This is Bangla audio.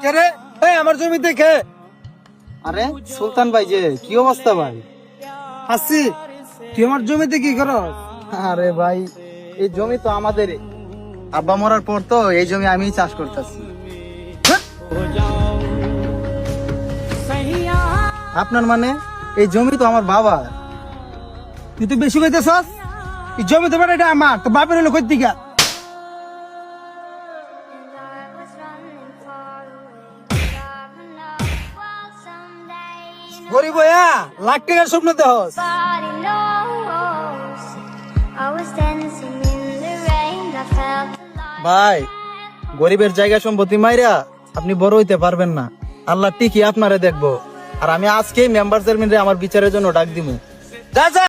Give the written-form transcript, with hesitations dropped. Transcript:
কে রে? এই আমার জমিতে খে। আরে সুলতান ভাই, যে কি অবস্থা ভাই? হাসি, তুই আমার জমিতে কি করস? আরে ভাই, এই জমি তো আমাদের। আব্বা মরার পর তো এই জমি আমিই চাষ করতেছি। আপনার মানে এই জমি তো আমার বাবা। তুই তো বেশি কইতেছস। এই জমি তো এটা আমার, তো বাপের হলো কই দিকা। গরিব হইয়া লাখ টাকার স্বপ্ন দেখস। ভাই, গরিবের জায়গা সম্পত্তি মাইরা আপনি বড় হইতে পারবেন না। আল্লাহ ঠিকই আপনারে দেখবো। আর আমি আজকেই মেম্বার চেয়ারম্যান আমার বিচারের জন্য ডাক দিব। যা যা।